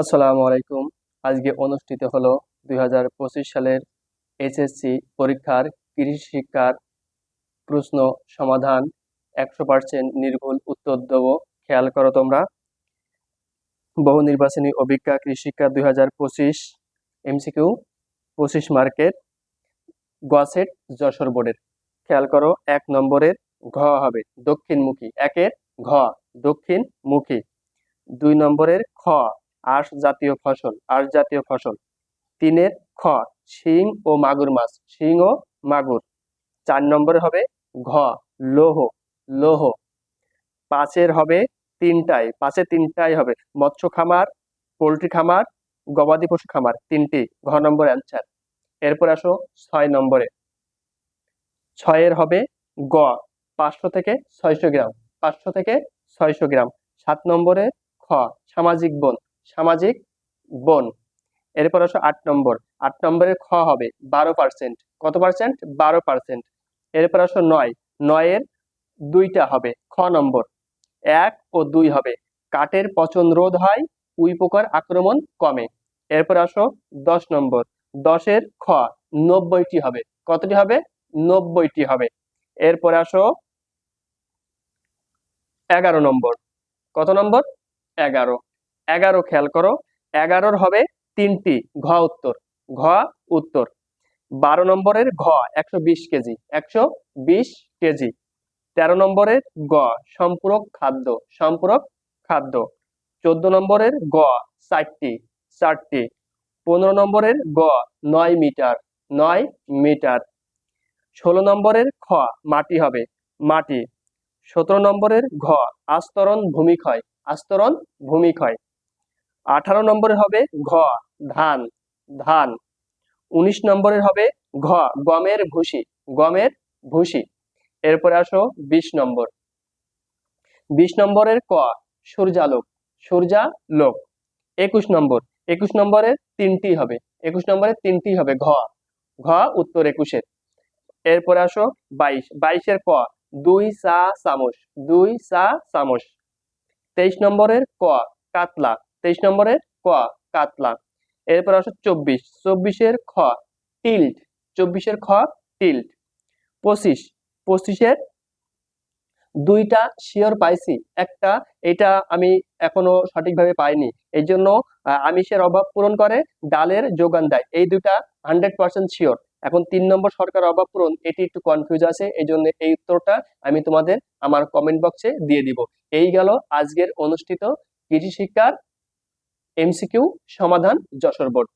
আসসালামু আলাইকুম। আজকে অনুষ্ঠিত হলো 2025 সালের এসএসসি পরীক্ষার কৃষি শিক্ষার প্রশ্ন সমাধান। 100% নির্ভুল উত্তর দেব। খেয়াল করো তোমরা। বহু নির্বাচনী অভিজ্ঞতা কৃষি শিক্ষা 2025 এমসিকিউ 25 মার্কের গসেট যশোর বোর্ডের। খেয়াল করো, 1 নম্বরের ঘ হবে দক্ষিণমুখী, 1-এর ঘ দক্ষিণমুখী। 2 নম্বরের খ আঁশ জাতীয় ফসল। 3-এর খ শিং ও মাগুর মাছ, শিং ও মাগুর। 4 নম্বরে হবে ঘ লৌহ। 5-এর হবে 5-এ 3টাই হবে মৎস্য খামার, পোল্ট্রি খামার, গবাদি পশু খামার, 3টি। ঘ নম্বর অ্যান্সার। এরপর আসো 6 নম্বরে। 6-এর হবে গ 500 থেকে 600 গ্রাম, 500 থেকে 600 গ্রাম। 7 নম্বরে খ সামাজিক বন। এরপর আসো 8 নম্বর। 8 নম্বরের খ হবে 12%। কত পার্সেন্ট? 12%। এরপর আসো 9-এর 2টা হবে খ নম্বর, 1 ও 2 হবে কাঠের পচন রোধ হয়, উই পোকার আক্রমণ কমে। এরপর আসো 10 নম্বর। 10-এর খ 90টি হবে। কতটি হবে? 90টি হবে। এরপর আসো 11 নম্বর। কত নম্বর? 11 খেয়াল করো, 11-র হবে 3টি। ঘ উত্তর। 12 নম্বরের ঘ 120 কেজি, 120 কেজি। 13 নম্বরের গ সম্পূরক খাদ্য। 14 নম্বরের গ 4টি। 15 নম্বরের গ 9 মিটার। 16 নম্বরের খ মাটি হবে মাটি। 17 নম্বরের ঘ আস্তরণ ভূমিক্ষয়। 18 নম্বরের হবে ঘ ধান। 19 নম্বরের হবে ঘ গমের ভুসি। এরপরে আসো 20 নম্বর। 20 নম্বরের ক সূর্যালোক। 21 নম্বর। 21 নম্বরের 3টি হবে। 21 নম্বরের 3টি হবে ঘ উত্তর 21-এর। এরপরে আসো 22-এর ক 2 চা চামচ। 23 নম্বরের ক কাতলা। 23 নম্বরের ক কাতলা। এরপর আসো 24-এর খ টিল্ট। 24-এর খ টিল্ট। 25-এর 2টা শিওর পাইছি, একটা এটা আমি এখনো সঠিকভাবে পাইনি। এই জন্য আমিষের অভাব পূরণ করে ডালের যোগান দেয়, এই 2টা 100% শিওর। এখন 3 নম্বর সরকার অভাব পূরণ, এটি একটু কনফিউজ আছে, এই জন্য এই উত্তরটা আমি তোমাদের আমার কমেন্ট বক্সে দিয়ে দিব। এই গেল আজকের অনুষ্ঠিত কৃষি শিক্ষার এমসিকিউ সমাধান যশোর বোর্ড।